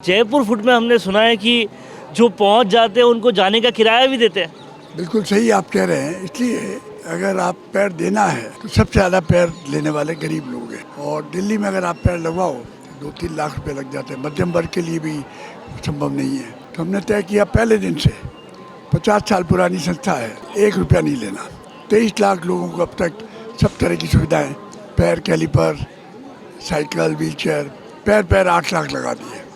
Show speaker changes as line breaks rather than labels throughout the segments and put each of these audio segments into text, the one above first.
Jaipur foot में हमने सुना है कि जो पहुंच जाते हैं उनको जाने का किराया भी देते हैं।
बिल्कुल सही आप कह रहे हैं। इसलिए अगर आप पैर देना है तो सबसे ज़्यादा पैर लेने वाले गरीब लोग हैं। और दिल्ली में अगर आप पैर लगवाओ तो 2-3 लाख रुपए लग जाते हैं। मध्यम वर्ग के लिए भी संभव नहीं है। तो हमने तय किया पहले दिन से 50 साल पुरानी संस्था है, 1 रुपया नहीं लेना। 23 लाख लोगों को अब तक सब तरह की सुविधाएं, पैर कैलिपर, साइकिल, व्हीलचेयर, पैर पैर 8 लाख लगा दिए।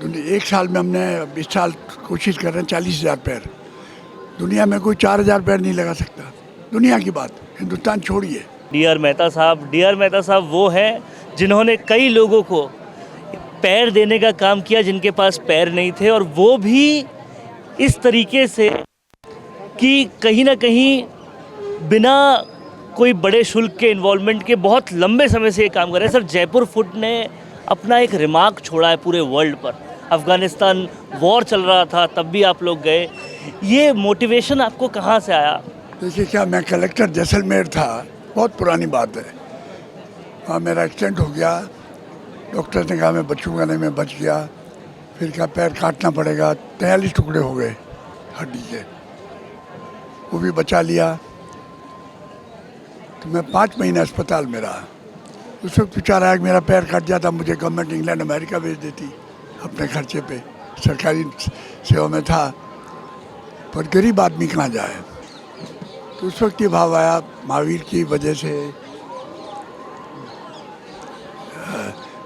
एक साल में हमने इस साल कोशिश कर रहे हैं 40,000 पैर। दुनिया में कोई 4,000 पैर नहीं लगा सकता। दुनिया की बात, हिंदुस्तान छोड़िए।
डी.आर. मेहता साहब वो हैं जिन्होंने कई लोगों को पैर देने का काम किया जिनके पास पैर नहीं थे, और वो भी इस तरीके से कि कहीं ना कहीं बिना कोई बड़े शुल्क के इन्वॉल्वमेंट के बहुत लंबे समय से ये काम कर रहे हैं। सर, जयपुर फुट ने अपना एक रिमार्क छोड़ा है पूरे वर्ल्ड पर। अफ़गानिस्तान वॉर चल रहा था तब भी आप लोग गए। ये मोटिवेशन आपको कहाँ से आया?
देखिए, क्या मैं कलेक्टर जैसलमेर था, बहुत पुरानी बात है। वहाँ मेरा एक्सीडेंट हो गया। डॉक्टर ने कहा मैं बचूंगा नहीं, मैं बच गया। फिर क्या पैर काटना पड़ेगा, 43 टुकड़े हो गए हड्डी के, वो भी बचा लिया। तो मैं 5 महीने अस्पताल में रहा। उस वक्त विचार आया कि मेरा पैर कट जाता, मुझे गवर्नमेंट इंग्लैंड अमेरिका भेज देती अपने खर्चे पे। सरकारी सेवा में था, पर गरीब आदमी कहाँ जाए। तो उस वक्त ये भाव आया महावीर की वजह से,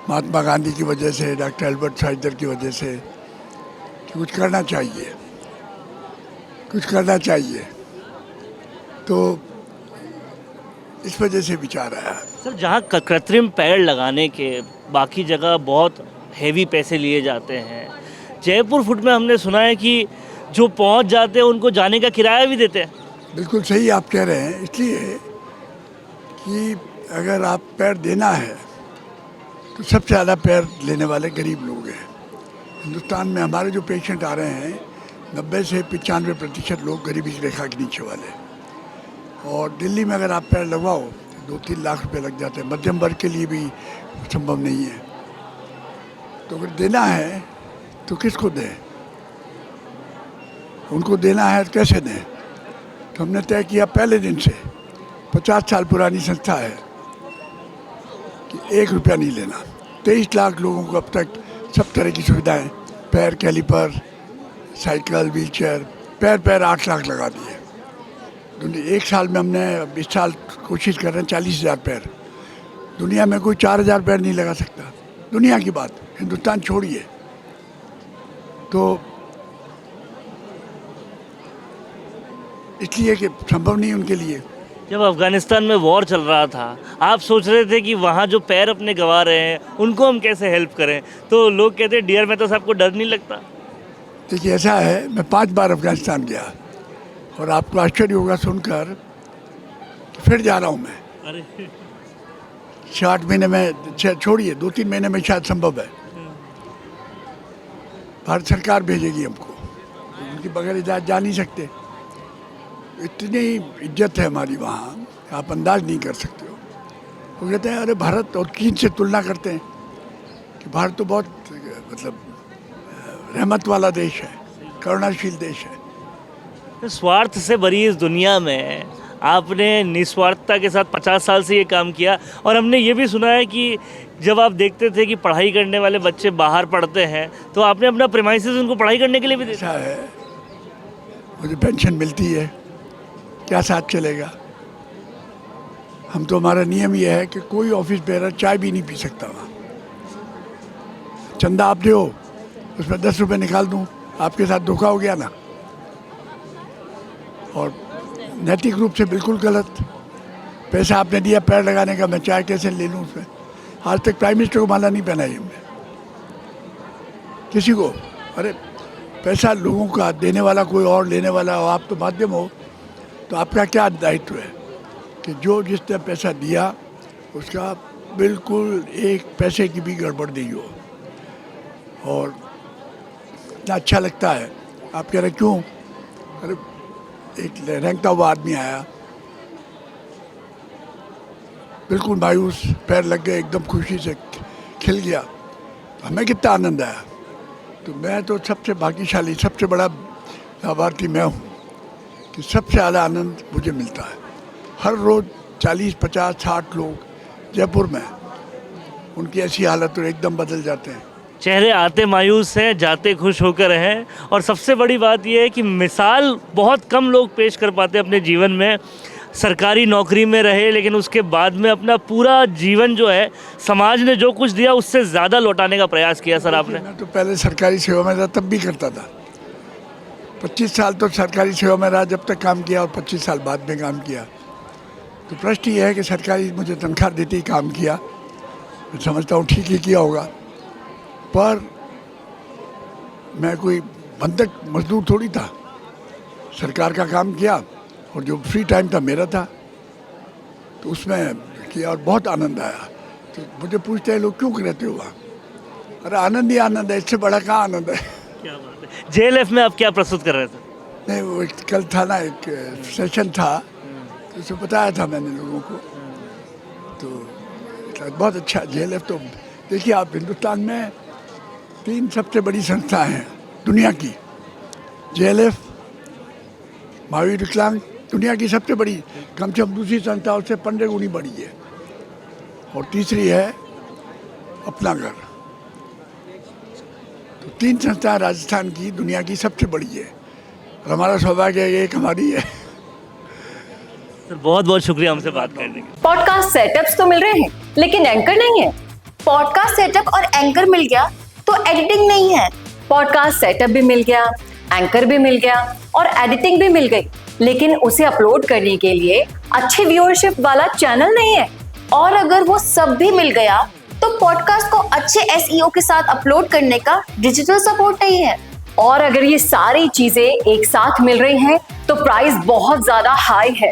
महात्मा गांधी की वजह से, डॉक्टर एल्बर्ट साइजर की वजह से, कि कुछ करना चाहिए, कुछ करना चाहिए। तो इस वजह से विचार आया।
सर, जहाँ कृत्रिम पैर लगाने के बाकी जगह बहुत हेवी पैसे लिए जाते हैं, जयपुर फुट में हमने सुना है कि जो पहुंच जाते हैं उनको जाने का किराया भी देते हैं।
बिल्कुल सही आप कह रहे हैं। इसलिए कि अगर आप पैर देना है तो सबसे ज़्यादा पैर लेने वाले गरीब लोग हैं। हिंदुस्तान में हमारे जो पेशेंट आ रहे हैं 90 से 95% लोग गरीबी की रेखा के नीचे वाले। और दिल्ली में अगर आप पैर लगवाओ तो 2-3 लाख रुपए लग जाते हैं। मध्यम वर्ग के लिए भी संभव नहीं है। तो अगर देना है तो किसको दें? उनको देना है तो कैसे दें? तो हमने तय किया पहले दिन से 50 साल पुरानी संस्था है कि 1 रुपया नहीं लेना। 23 लाख लोगों को अब तक सब तरह की सुविधाएं, पैर कैलिपर, साइकिल, व्हीलचेयर, पैर पैर 8 लाख लगा दिए। एक साल में हमने इस साल कोशिश कर रहे हैं 40,000 पैर। दुनिया में कोई 4,000 पैर नहीं लगा सकता। दुनिया की बात, हिंदुस्तान छोड़िए। तो इसलिए कि संभव नहीं उनके लिए।
जब अफ़गानिस्तान में वॉर चल रहा था, आप सोच रहे थे कि वहाँ जो पैर अपने गंवा रहे हैं उनको हम कैसे हेल्प करें, तो लोग कहते हैं डी.आर. मेहता साहब को डर नहीं लगता?
देखिए, ऐसा है, मैं 5 बार अफ़गानिस्तान गया और आपको आश्चर्य होगा सुनकर कि फिर जा रहा हूँ मैं।
अरे
6-8 महीने में, छोड़िए 2-3 महीने में शायद संभव है। भारत सरकार भेजेगी हमको, उनकी बगैर इजाज़त जा नहीं सकते। इतनी इज्जत है हमारी वहाँ, आप अंदाज नहीं कर सकते हो। वो कहते हैं अरे भारत और चीन से तुलना करते हैं कि भारत तो बहुत मतलब रहमत वाला देश है, करुणाशील देश है।
स्वार्थ से भरी इस दुनिया में आपने निस्वार्थता के साथ 50 साल से ये काम किया, और हमने ये भी सुना है कि जब आप देखते थे कि पढ़ाई करने वाले बच्चे बाहर पढ़ते हैं तो आपने अपना प्रेमाइसेस उनको पढ़ाई करने के लिए भी दिया।
ऐसा है, मुझे पेंशन मिलती है, क्या साथ चलेगा। हम तो, हमारा नियम ये है कि कोई ऑफिस बेरर चाय भी नहीं पी सकता वहाँ। चंदा आप दो, उसमें 10 रुपये निकाल दूँ, आपके साथ धोखा हो गया ना। और नैतिक रूप से बिल्कुल गलत। पैसा आपने दिया पैर लगाने का, मैं चाय कैसे ले लूँ उसमें? आज तक प्राइम मिनिस्टर को माला नहीं पहनाई हमने किसी को। अरे पैसा लोगों का देने वाला कोई और लेने वाला हो, आप तो माध्यम हो, तो आपका क्या दायित्व है कि जो जिसने पैसा दिया उसका बिल्कुल 1 पैसे की भी गड़बड़ नहीं हो। और इतना अच्छा लगता है। आप कह रहे क्यों? अरे एक रेंगता हुआ आदमी आया, बिल्कुल मायूस, पैर लग गए, एकदम खुशी से खिल गया। हमें कितना आनंद आया। तो मैं तो सबसे भाग्यशाली, सबसे बड़ा लाभार्थी मैं हूँ कि सबसे ज़्यादा आनंद मुझे मिलता है। हर रोज़ 40, 50, 60 लोग जयपुर में, उनकी ऐसी हालत तो एकदम बदल जाते हैं।
चेहरे आते मायूस हैं, जाते खुश होकर हैं। और सबसे बड़ी बात यह है कि मिसाल बहुत कम लोग पेश कर पाते अपने जीवन में। सरकारी नौकरी में रहे लेकिन उसके बाद में अपना पूरा जीवन जो है समाज ने जो कुछ दिया उससे ज़्यादा लौटाने का प्रयास किया सर आपने।
मैं तो पहले सरकारी सेवा में था, तब भी करता था। 25 साल तो सरकारी सेवा में रहा, जब तक काम किया, और 25 साल बाद में काम किया। तो प्रश्न ये है कि सरकारी मुझे तनख्वाह देते ही काम किया, मैं समझता हूँ ठीक ही किया होगा। पर मैं कोई बंधक मजदूर थोड़ी था, सरकार का काम किया और जो फ्री टाइम था मेरा था, तो उसमें किया और बहुत आनंद आया। तो मुझे पूछते हैं लोग क्यों रहते हो वहाँ? अरे आनंद ही आनंद है, इससे बड़ा कहाँ आनंद है।
क्या बात है। JLF में आप क्या प्रस्तुत कर रहे थे?
नहीं, वो कल था ना, एक सेशन था, तो उसमें बताया था मैंने लोगों को। तो बहुत अच्छा। JLF तो देखिए आप, हिंदुस्तान में 3 सबसे बड़ी संस्थाएं हैं दुनिया की। JLF, महावीर विकलांग, दुनिया की सबसे बड़ी, कम से कम दूसरी संस्थाओं से 15 गुनी बड़ी है। और तीसरी है अपना घर। तो 3 संस्थाएं राजस्थान की दुनिया की सबसे बड़ी है, और हमारा सौभाग्य है एक हमारी है।
सर बहुत बहुत शुक्रिया हमसे बात करने के।
पॉडकास्ट सेटअप्स तो मिल रहे हैं लेकिन एंकर नहीं है। पॉडकास्ट सेटअप और एंकर मिल गया तो एडिटिंग नहीं है। पॉडकास्ट सेटअप भी मिल गया, एंकर भी मिल गया और एडिटिंग भी मिल गई, लेकिन उसे अपलोड करने के लिए अच्छे व्यूअरशिप वाला चैनल नहीं है। और अगर वो सब भी मिल गया तो पॉडकास्ट को अच्छे SEO के साथ अपलोड करने का डिजिटल सपोर्ट नहीं है। और अगर ये सारी चीजें एक साथ मिल रही हैं तो प्राइस बहुत ज्यादा हाई है।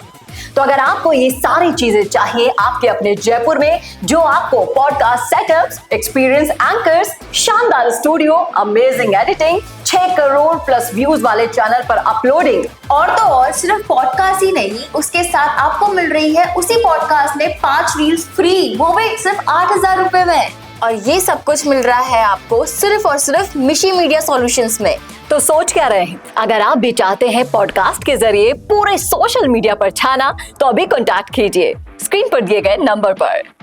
तो अगर आपको ये सारी चीजें चाहिए आपके अपने जयपुर में, जो आपको पॉडकास्ट सेटअप्स, एक्सपीरियंस एंकर्स, शानदार studio, amazing editing, 6 crore plus views वाले चैनल पर अपलोडिंग,
और तो और सिर्फ पॉडकास्ट ही नहीं, उसके साथ आपको मिल रही है उसी पॉडकास्ट में 5 रील्स फ्री, वो भी सिर्फ 8,000 रुपए में। और ये सब कुछ मिल रहा है आपको सिर्फ और सिर्फ मिशी मीडिया सॉल्यूशंस में।
तो सोच क्या रहे हैं? अगर आप भी चाहते हैं पॉडकास्ट के जरिए पूरे सोशल मीडिया पर छाना, तो अभी कॉन्टैक्ट कीजिए स्क्रीन पर दिए गए नंबर पर।